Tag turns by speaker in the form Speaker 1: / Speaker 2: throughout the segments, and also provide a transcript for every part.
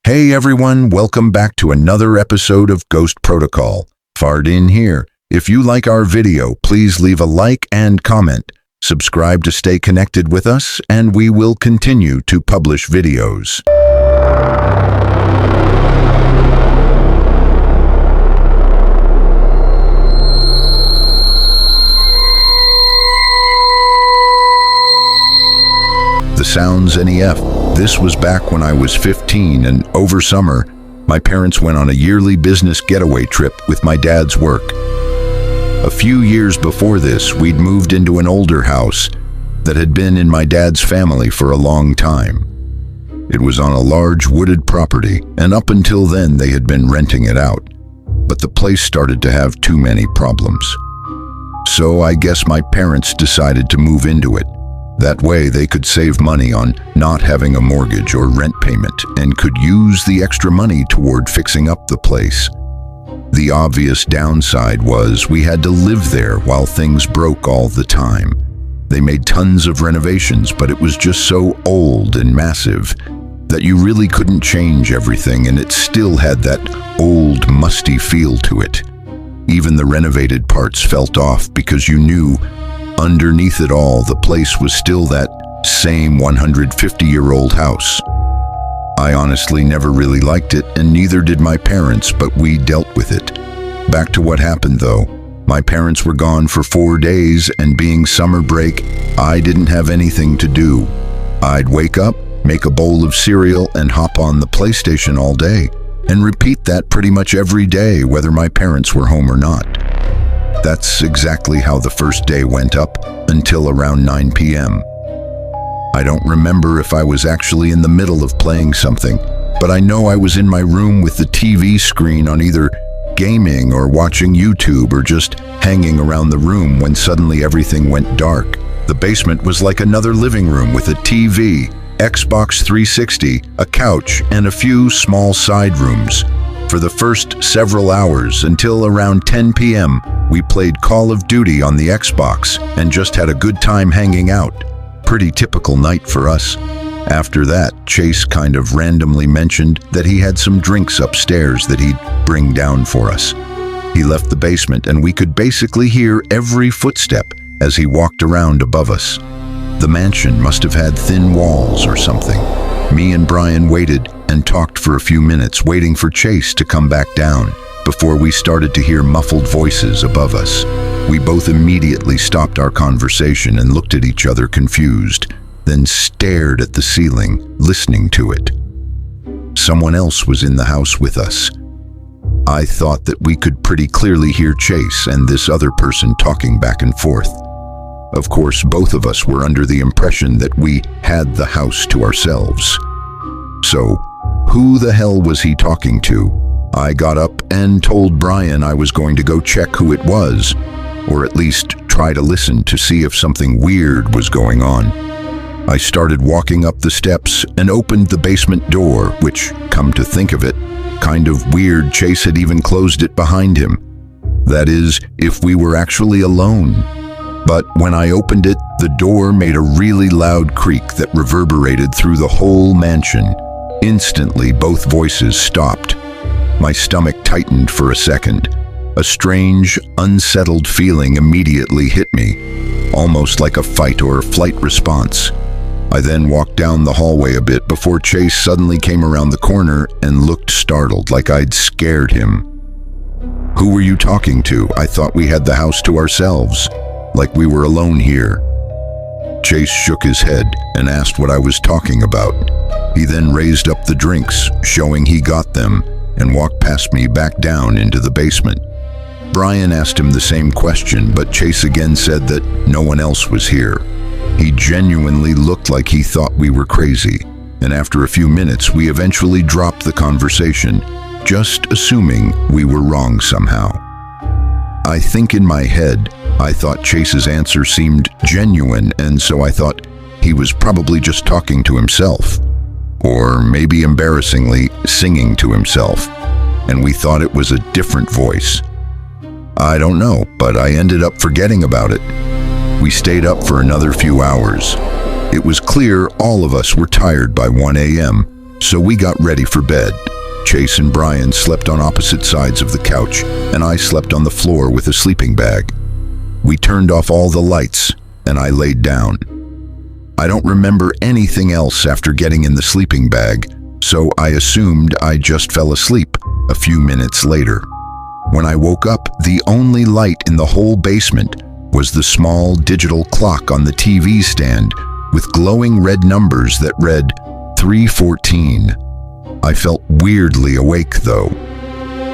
Speaker 1: Hey everyone, welcome back to another episode of Ghost Protocol. Fardin here. If you like our video, please leave a like and comment. Subscribe to stay connected with us, and we will continue to publish videos. The Sounds NEF. This was back when I was 15, and over summer, my parents went on a yearly business getaway trip with my dad's work. A few years before this, we'd moved into an older house that had been in my dad's family for a long time. It was on a large wooded property, and up until then they had been renting it out. But the place started to have too many problems. So I guess my parents decided to move into it. That way they could save money on not having a mortgage or rent payment and could use the extra money toward fixing up the place. The obvious downside was we had to live there while things broke all the time. They made tons of renovations, but it was just so old and massive that you really couldn't change everything, and it still had that old, musty feel to it. Even the renovated parts felt off because you knew underneath it all, the place was still that same 150-year-old house. I honestly never really liked it, and neither did my parents, but we dealt with it. Back to what happened though. My parents were gone for 4 days, and being summer break, I didn't have anything to do. I'd wake up, make a bowl of cereal, and hop on the PlayStation all day, and repeat that pretty much every day, whether my parents were home or not. That's exactly how the first day went up until around 9 p.m. I don't remember if I was actually in the middle of playing something, but I know I was in my room with the TV screen on, either gaming or watching YouTube or just hanging around the room, when suddenly everything went dark. The basement was like another living room with a TV, Xbox 360, a couch, and a few small side rooms. For the first several hours, until around 10 p.m., we played Call of Duty on the Xbox and just had a good time hanging out. Pretty typical night for us. After that, Chase kind of randomly mentioned that he had some drinks upstairs that he'd bring down for us. He left the basement, and we could basically hear every footstep as he walked around above us. The mansion must have had thin walls or something. Me and Brian waited and talked for a few minutes, waiting for Chase to come back down, before we started to hear muffled voices above us. We both immediately stopped our conversation and looked at each other confused, then stared at the ceiling, listening to it. Someone else was in the house with us. I thought that we could pretty clearly hear Chase and this other person talking back and forth. Of course, both of us were under the impression that we had the house to ourselves. So, who the hell was he talking to? I got up and told Brian I was going to go check who it was, or at least try to listen to see if something weird was going on. I started walking up the steps and opened the basement door, which, come to think of it, kind of weird Chase had even closed it behind him. That is, if we were actually alone. But when I opened it, the door made a really loud creak that reverberated through the whole mansion. Instantly, both voices stopped. My stomach tightened for a second. A strange, unsettled feeling immediately hit me, almost like a fight or flight response. I then walked down the hallway a bit before Chase suddenly came around the corner and looked startled, like I'd scared him. "Who were you talking to? I thought we had the house to ourselves, like we were alone here." Chase shook his head and asked what I was talking about. He then raised up the drinks, showing he got them, and walked past me back down into the basement. Brian asked him the same question, but Chase again said that no one else was here. He genuinely looked like he thought we were crazy, and after a few minutes we eventually dropped the conversation, just assuming we were wrong somehow. I think in my head, I thought Chase's answer seemed genuine, and so I thought he was probably just talking to himself. Or maybe embarrassingly singing to himself, and we thought it was a different voice. I don't know, but I ended up forgetting about it. We stayed up for another few hours. It was clear all of us were tired by 1 a.m., So we got ready for bed. Chase and Brian slept on opposite sides of the couch, and I slept on the floor with a sleeping bag. We turned off all the lights, and I laid down. I don't remember anything else after getting in the sleeping bag, so I assumed I just fell asleep a few minutes later. When I woke up, the only light in the whole basement was the small digital clock on the TV stand with glowing red numbers that read 3:14. I felt weirdly awake though.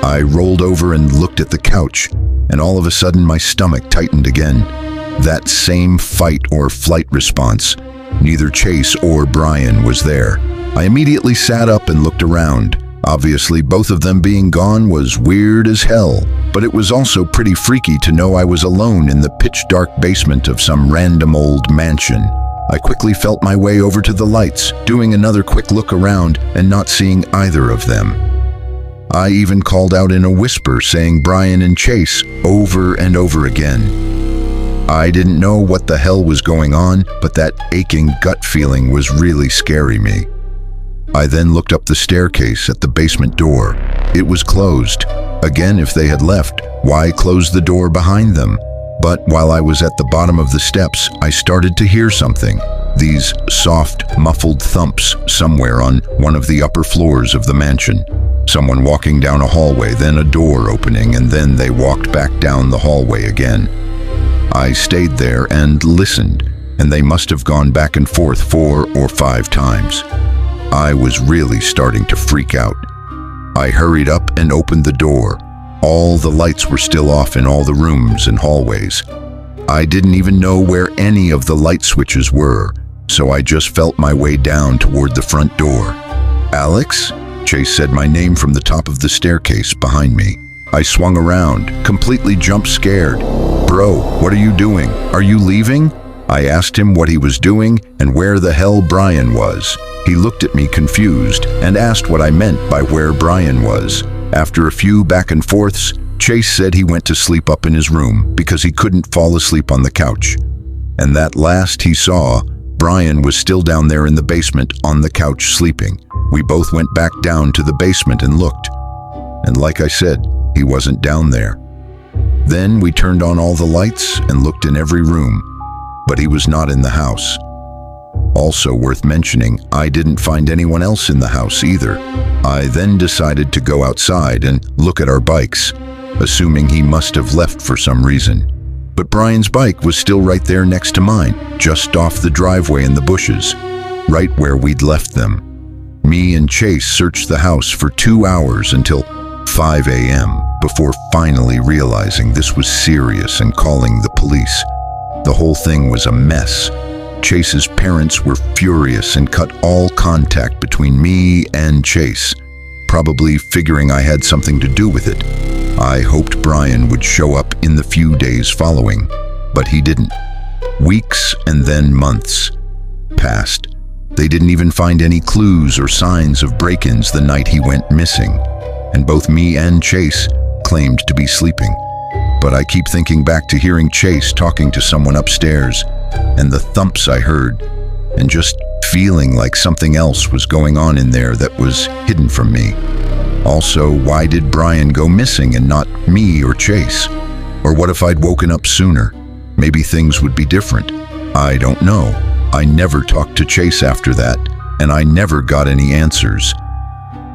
Speaker 1: I rolled over and looked at the couch, and all of a sudden my stomach tightened again. That same fight or flight response. Neither Chase or Brian was there. I immediately sat up and looked around. Obviously, both of them being gone was weird as hell, but it was also pretty freaky to know I was alone in the pitch-dark basement of some random old mansion. I quickly felt my way over to the lights, doing another quick look around and not seeing either of them. I even called out in a whisper, saying Brian and Chase over and over again. I didn't know what the hell was going on, but that aching gut feeling was really scaring me. I then looked up the staircase at the basement door. It was closed. Again, if they had left, why close the door behind them? But while I was at the bottom of the steps, I started to hear something. These soft, muffled thumps somewhere on one of the upper floors of the mansion. Someone walking down a hallway, then a door opening, and then they walked back down the hallway again. I stayed there and listened, and they must have gone back and forth 4 or 5 times. I was really starting to freak out. I hurried up and opened the door. All the lights were still off in all the rooms and hallways. I didn't even know where any of the light switches were, so I just felt my way down toward the front door. "Alex?" Chase said my name from the top of the staircase behind me. I swung around, completely jump scared. "Bro, what are you doing? Are you leaving?" I asked him what he was doing and where the hell Brian was. He looked at me confused and asked what I meant by where Brian was. After a few back and forths, Chase said he went to sleep up in his room because he couldn't fall asleep on the couch. And that last he saw, Brian was still down there in the basement on the couch sleeping. We both went back down to the basement and looked. And like I said, he wasn't down there. Then we turned on all the lights and looked in every room, but he was not in the house. Also worth mentioning, I didn't find anyone else in the house either. I then decided to go outside and look at our bikes, assuming he must have left for some reason. But Brian's bike was still right there next to mine, just off the driveway in the bushes, right where we'd left them. Me and Chase searched the house for 2 hours until 5 a.m. before finally realizing this was serious and calling the police. The whole thing was a mess. Chase's parents were furious and cut all contact between me and Chase, probably figuring I had something to do with it. I hoped Brian would show up in the few days following, but he didn't. Weeks and then months passed. They didn't even find any clues or signs of break-ins the night he went missing, and both me and Chase claimed to be sleeping. But I keep thinking back to hearing Chase talking to someone upstairs, and the thumps I heard, and just feeling like something else was going on in there that was hidden from me. Also, why did Brian go missing and not me or Chase? Or what if I'd woken up sooner? Maybe things would be different. I don't know. I never talked to Chase after that, and I never got any answers.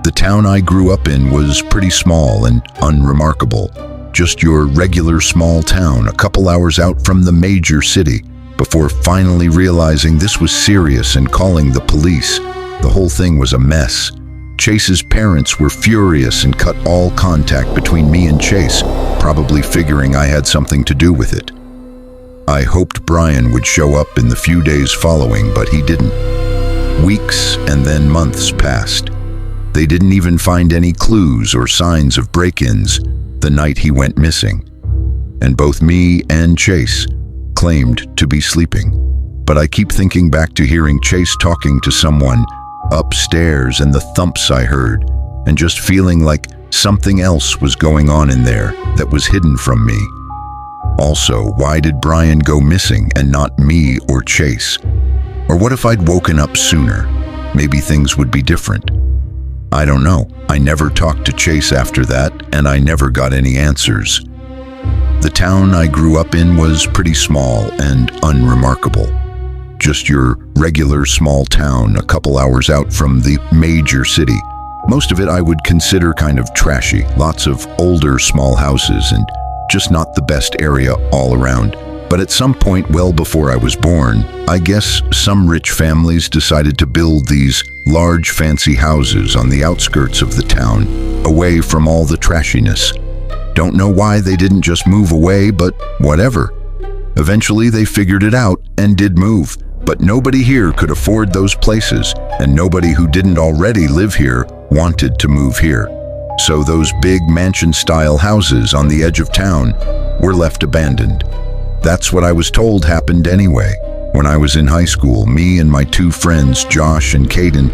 Speaker 1: The town I grew up in was pretty small and unremarkable. Just your regular small town, a couple hours out from the major city, before finally realizing this was serious and calling the police. The whole thing was a mess. Chase's parents were furious and cut all contact between me and Chase, probably figuring I had something to do with it. I hoped Brian would show up in the few days following, but he didn't. Weeks and then months passed. They didn't even find any clues or signs of break-ins the night he went missing. And both me and Chase claimed to be sleeping. But I keep thinking back to hearing Chase talking to someone upstairs and the thumps I heard, and just feeling like something else was going on in there that was hidden from me. Also, why did Brian go missing and not me or Chase? Or what if I'd woken up sooner? maybe things would be different. I don't know. I never talked to Chase after that, and I never got any answers. The town I grew up in was pretty small and unremarkable. Just your regular small town a couple hours out from the major city. Most of it I would consider kind of trashy, lots of older small houses and just not the best area all around. But at some point well before I was born, I guess some rich families decided to build these large fancy houses on the outskirts of the town, away from all the trashiness. Don't know why they didn't just move away, but whatever. Eventually they figured it out and did move, but nobody here could afford those places, and nobody who didn't already live here wanted to move here. So those big mansion-style houses on the edge of town were left abandoned. That's what I was told happened anyway. When I was in high school, me and my two friends, Josh and Caden,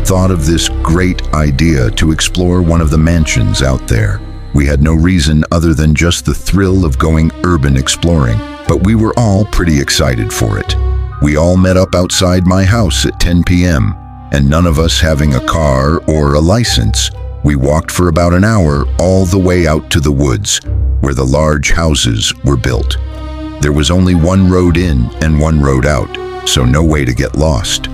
Speaker 1: thought of this great idea to explore one of the mansions out there. We had no reason other than just the thrill of going urban exploring, but we were all pretty excited for it. We all met up outside my house at 10 p.m., and none of us having a car or a license. We walked for about an hour all the way out to the woods, where the large houses were built. There was only one road in and one road out, so no way to get lost.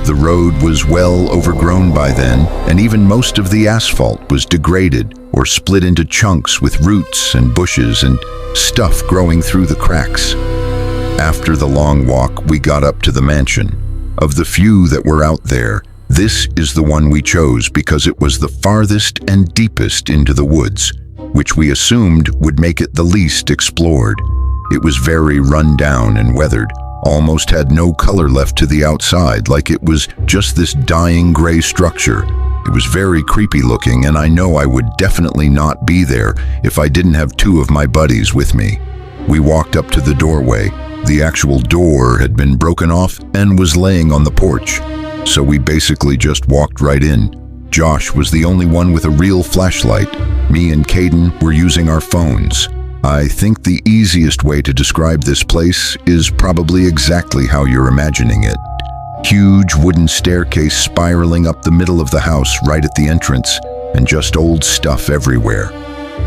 Speaker 1: The road was well overgrown by then, and even most of the asphalt was degraded or split into chunks with roots and bushes and stuff growing through the cracks. After the long walk, we got up to the mansion. Of the few that were out there, this is the one we chose because it was the farthest and deepest into the woods, which we assumed would make it the least explored. It was very run down and weathered, almost had no color left to the outside, like it was just this dying gray structure. It was very creepy looking, and I know I would definitely not be there if I didn't have two of my buddies with me. We walked up to the doorway. The actual door had been broken off and was laying on the porch, so we basically just walked right in. Josh was the only one with a real flashlight. Me and Caden were using our phones. I think the easiest way to describe this place is probably exactly how you're imagining it. Huge wooden staircase spiraling up the middle of the house right at the entrance, and just old stuff everywhere.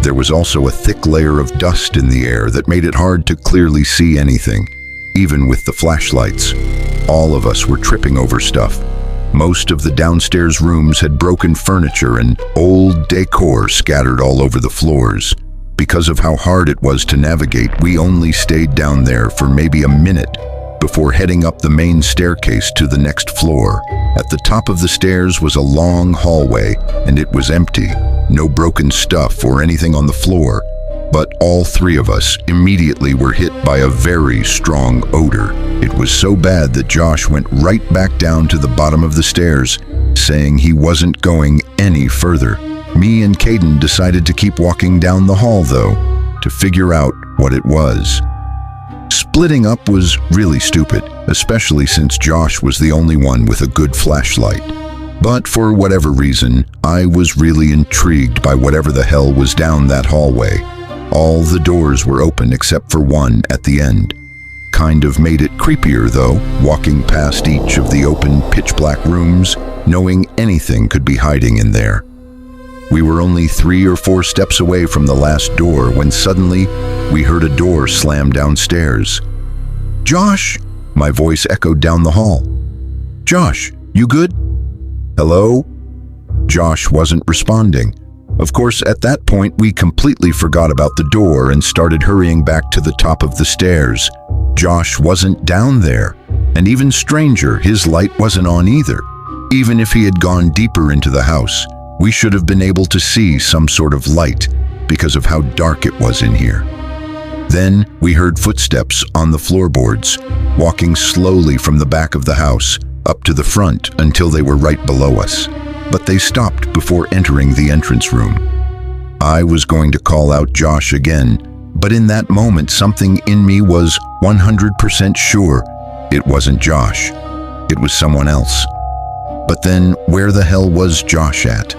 Speaker 1: There was also a thick layer of dust in the air that made it hard to clearly see anything, even with the flashlights. All of us were tripping over stuff. Most of the downstairs rooms had broken furniture and old decor scattered all over the floors. Because of how hard it was to navigate, we only stayed down there for maybe a minute before heading up the main staircase to the next floor. At the top of the stairs was a long hallway, and it was empty. No broken stuff or anything on the floor, but all three of us immediately were hit by a very strong odor. It was so bad that Josh went right back down to the bottom of the stairs, saying he wasn't going any further. Me and Caden decided to keep walking down the hall, though, to figure out what it was. Splitting up was really stupid, especially since Josh was the only one with a good flashlight. But for whatever reason, I was really intrigued by whatever the hell was down that hallway. All the doors were open except for one at the end. Kind of made it creepier, though, walking past each of the open pitch-black rooms, knowing anything could be hiding in there. We were only 3 or 4 steps away from the last door when suddenly we heard a door slam downstairs. "Josh!" My voice echoed down the hall. "Josh, you good? Hello?" Josh wasn't responding. Of course, at that point, we completely forgot about the door and started hurrying back to the top of the stairs. Josh wasn't down there, and even stranger, his light wasn't on either. Even if he had gone deeper into the house, we should have been able to see some sort of light because of how dark it was in here. Then we heard footsteps on the floorboards, walking slowly from the back of the house up to the front until they were right below us. But they stopped before entering the entrance room. I was going to call out Josh again, but in that moment something in me was 100% sure it wasn't Josh. It was someone else. But then where the hell was Josh at?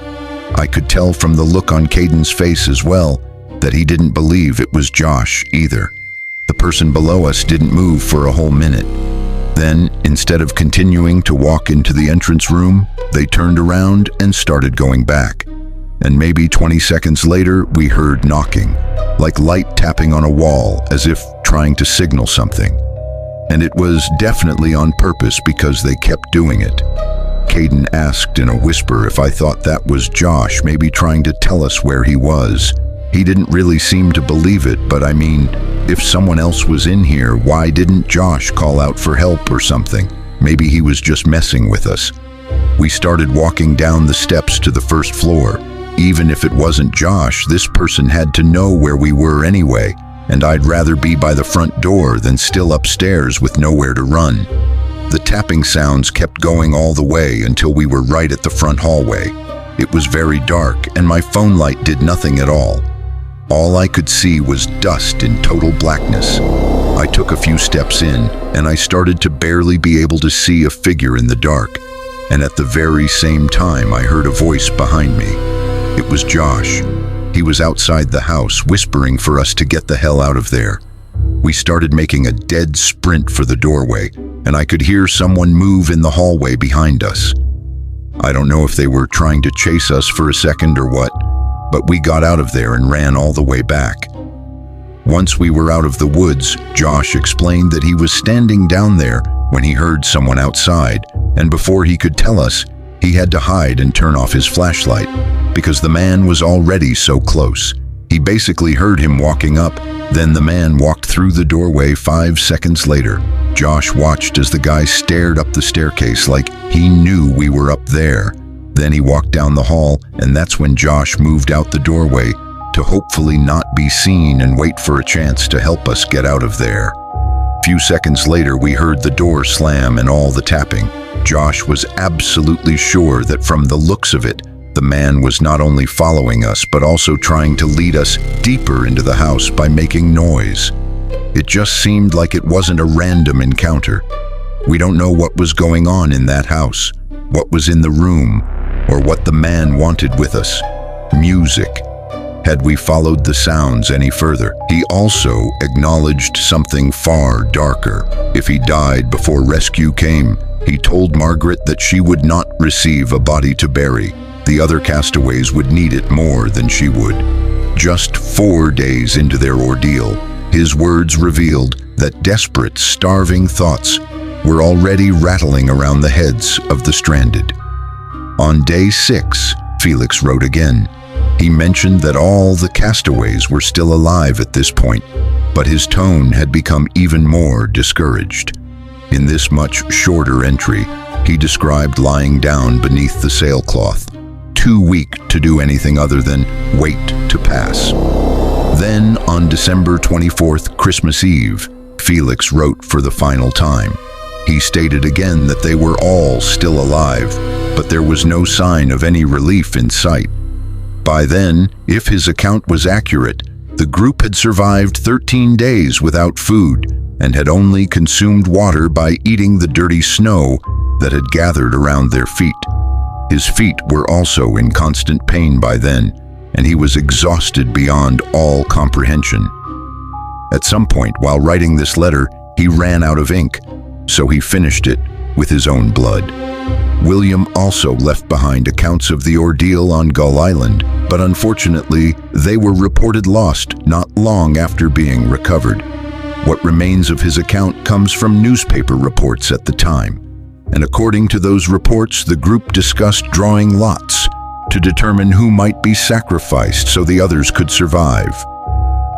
Speaker 1: I could tell from the look on Caden's face as well that he didn't believe it was Josh either. The person below us didn't move for a whole minute. Then, instead of continuing to walk into the entrance room, they turned around and started going back. And maybe 20 seconds later, we heard knocking, like light tapping on a wall, as if trying to signal something. And it was definitely on purpose because they kept doing it. Caden asked in a whisper if I thought that was Josh, maybe trying to tell us where he was. He didn't really seem to believe it, but I mean, if someone else was in here, why didn't Josh call out for help or something? Maybe he was just messing with us. We started walking down the steps to the first floor. Even if it wasn't Josh, this person had to know where we were anyway, and I'd rather be by the front door than still upstairs with nowhere to run. The tapping sounds kept going all the way until we were right at the front hallway. It was very dark, and my phone light did nothing at all. All I could see was dust in total blackness. I took a few steps in, and I started to barely be able to see a figure in the dark. And at the very same time, I heard a voice behind me. It was Josh. He was outside the house, whispering for us to get the hell out of there. We started making a dead sprint for the doorway, and I could hear someone move in the hallway behind us. I don't know if they were trying to chase us for a second or what, but we got out of there and ran all the way back. Once we were out of the woods, Josh explained that he was standing down there when he heard someone outside, and before he could tell us, he had to hide and turn off his flashlight because the man was already so close. He basically heard him walking up, then the man walked through the doorway 5 seconds later. Josh watched as the guy stared up the staircase like he knew we were up there. Then he walked down the hall, and that's when Josh moved out the doorway to hopefully not be seen and wait for a chance to help us get out of there. A few seconds later, we heard the door slam and all the tapping. Josh was absolutely sure that from the looks of it, the man was not only following us, but also trying to lead us deeper into the house by making noise. It just seemed like it wasn't a random encounter. We don't know what was going on in that house, what was in the room, or what the man wanted with us. Music. Had we followed the sounds any further, he also acknowledged something far darker. If he died before rescue came, he told Margaret that she would not receive a body to bury. The other castaways would need it more than she would. Just 4 days into their ordeal, his words revealed that desperate, starving thoughts were already rattling around the heads of the stranded. On day 6, Felix wrote again. He mentioned that all the castaways were still alive at this point, but his tone had become even more discouraged. In this much shorter entry, he described lying down beneath the sailcloth, too weak to do anything other than wait to pass. Then, on December 24th, Christmas Eve, Felix wrote for the final time. He stated again that they were all still alive, but there was no sign of any relief in sight. By then, if his account was accurate, the group had survived 13 days without food and had only consumed water by eating the dirty snow that had gathered around their feet. His feet were also in constant pain by then, and he was exhausted beyond all comprehension. At some point while writing this letter, he ran out of ink, so he finished it with his own blood. William also left behind accounts of the ordeal on Gull Island, but unfortunately, they were reported lost not long after being recovered. What remains of his account comes from newspaper reports at the time, and according to those reports, the group discussed drawing lots to determine who might be sacrificed so the others could survive.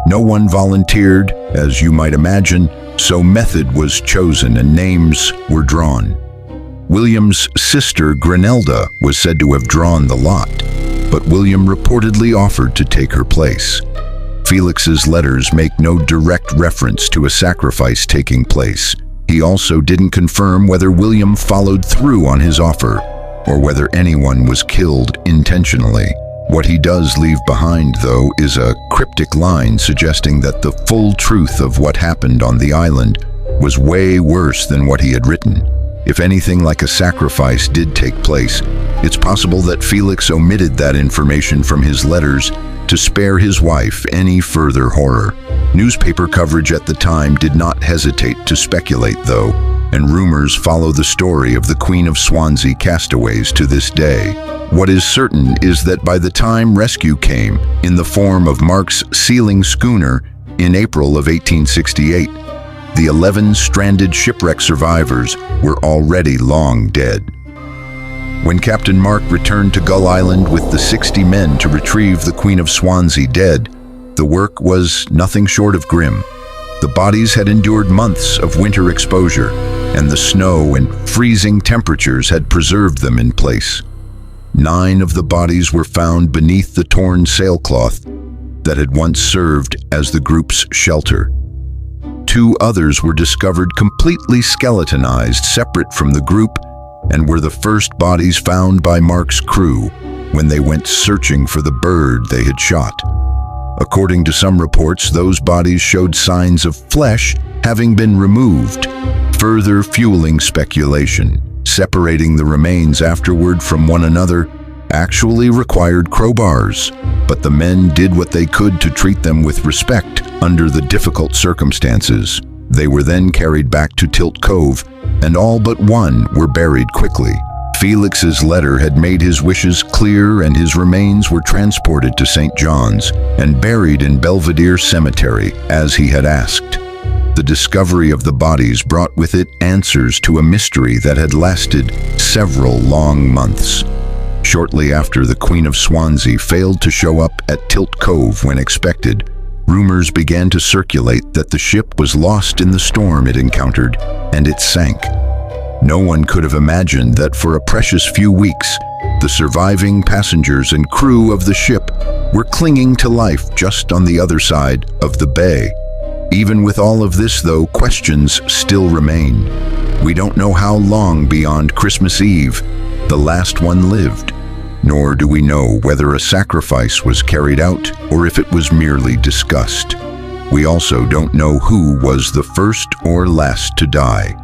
Speaker 1: No one volunteered, as you might imagine, so method was chosen and names were drawn. William's sister, Grenelda, was said to have drawn the lot, but William reportedly offered to take her place. Felix's letters make no direct reference to a sacrifice taking place. He also didn't confirm whether William followed through on his offer, or whether anyone was killed intentionally. What he does leave behind, though, is a cryptic line suggesting that the full truth of what happened on the island was way worse than what he had written. If anything like a sacrifice did take place, it's possible that Felix omitted that information from his letters to spare his wife any further horror. Newspaper coverage at the time did not hesitate to speculate, though. and rumors follow the story of the Queen of Swansea castaways to this day. What is certain is that by the time rescue came, in the form of Mark's sealing schooner in April of 1868, the 11 stranded shipwreck survivors were already long dead. When Captain Mark returned to Gull Island with the 60 men to retrieve the Queen of Swansea dead, the work was nothing short of grim. The bodies had endured months of winter exposure, and the snow and freezing temperatures had preserved them in place. 9 of the bodies were found beneath the torn sailcloth that had once served as the group's shelter. 2 others were discovered completely skeletonized, separate from the group, and were the first bodies found by Mark's crew when they went searching for the bird they had shot. According to some reports, those bodies showed signs of flesh having been removed, further fueling speculation. Separating the remains afterward from one another actually required crowbars, but the men did what they could to treat them with respect under the difficult circumstances. They were then carried back to Tilt Cove, and all but one were buried quickly. Felix's letter had made his wishes clear, and his remains were transported to St. John's and buried in Belvedere Cemetery, as he had asked. The discovery of the bodies brought with it answers to a mystery that had lasted several long months. Shortly after the Queen of Swansea failed to show up at Tilt Cove when expected, rumors began to circulate that the ship was lost in the storm it encountered, and it sank. No one could have imagined that for a precious few weeks, the surviving passengers and crew of the ship were clinging to life just on the other side of the bay. Even with all of this, though, questions still remain. We don't know how long beyond Christmas Eve the last one lived, nor do we know whether a sacrifice was carried out or if it was merely discussed. We also don't know who was the first or last to die.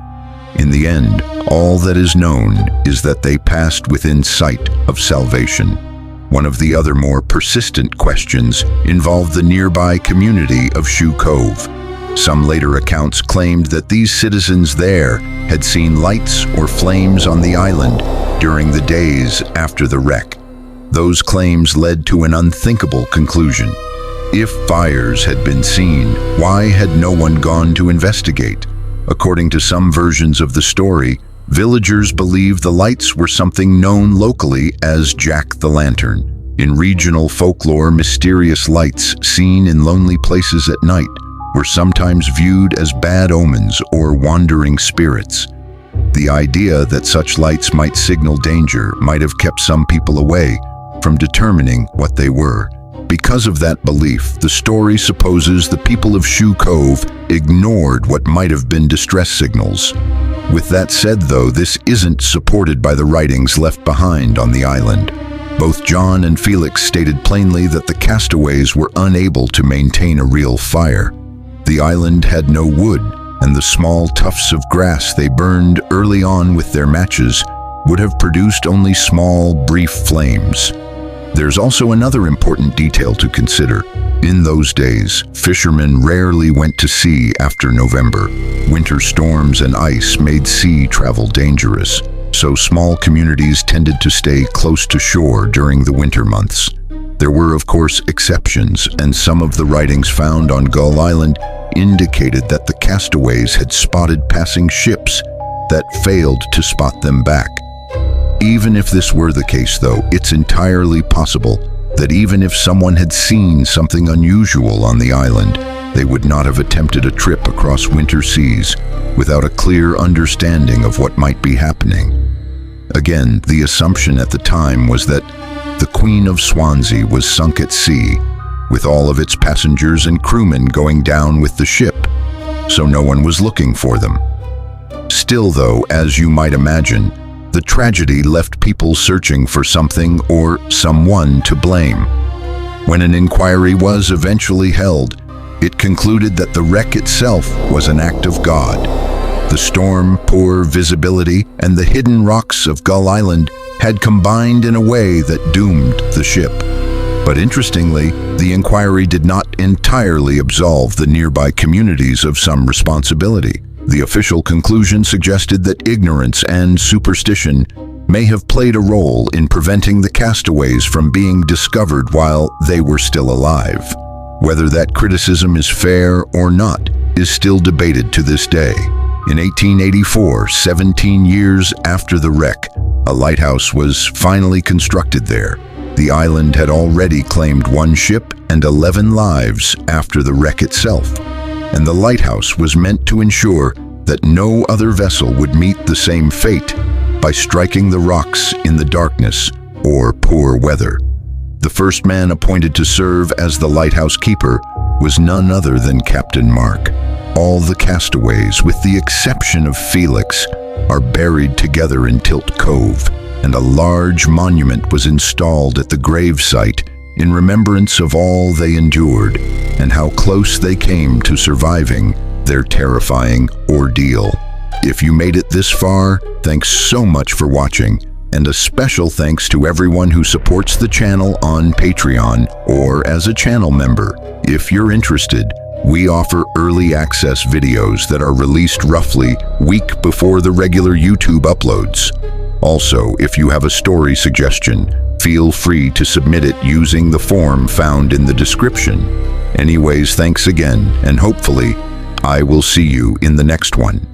Speaker 1: In the end, all that is known is that they passed within sight of salvation. One of the other more persistent questions involved the nearby community of Shoe Cove. Some later accounts claimed that these citizens there had seen lights or flames on the island during the days after the wreck. Those claims led to an unthinkable conclusion. If fires had been seen, why had no one gone to investigate? According to some versions of the story, villagers believe the lights were something known locally as Jack-the-Lantern. In regional folklore, mysterious lights seen in lonely places at night were sometimes viewed as bad omens or wandering spirits. The idea that such lights might signal danger might have kept some people away from determining what they were. Because of that belief, the story supposes the people of Shoe Cove ignored what might have been distress signals. With that said, though, this isn't supported by the writings left behind on the island. Both John and Felix stated plainly that the castaways were unable to maintain a real fire. The island had no wood, and the small tufts of grass they burned early on with their matches would have produced only small, brief flames. There's also another important detail to consider. In those days, fishermen rarely went to sea after November. Winter storms and ice made sea travel dangerous, so small communities tended to stay close to shore during the winter months. There were, of course, exceptions, and some of the writings found on Gull Island indicated that the castaways had spotted passing ships that failed to spot them back. Even if this were the case, though, it's entirely possible that even if someone had seen something unusual on the island, they would not have attempted a trip across winter seas without a clear understanding of what might be happening. Again, the assumption at the time was that the Queen of Swansea was sunk at sea, with all of its passengers and crewmen going down with the ship, so no one was looking for them. Still, though, as you might imagine, the tragedy left people searching for something or someone to blame. When an inquiry was eventually held, it concluded that the wreck itself was an act of God. The storm, poor visibility, and the hidden rocks of Gull Island had combined in a way that doomed the ship. But interestingly, the inquiry did not entirely absolve the nearby communities of some responsibility. The official conclusion suggested that ignorance and superstition may have played a role in preventing the castaways from being discovered while they were still alive. Whether that criticism is fair or not is still debated to this day. In 1884, 17 years after the wreck, a lighthouse was finally constructed there. The island had already claimed 1 ship and 11 lives after the wreck itself, and the lighthouse was meant to ensure that no other vessel would meet the same fate by striking the rocks in the darkness or poor weather. The first man appointed to serve as the lighthouse keeper was none other than Captain Mark. All the castaways, with the exception of Felix, are buried together in Tilt Cove, and a large monument was installed at the grave site in remembrance of all they endured and how close they came to surviving their terrifying ordeal. If you made it this far, thanks so much for watching, and a special thanks to everyone who supports the channel on Patreon or as a channel member. If you're interested, we offer early access videos that are released roughly a week before the regular YouTube uploads. Also, if you have a story suggestion, feel free to submit it using the form found in the description. Anyways, thanks again, and hopefully, I will see you in the next one.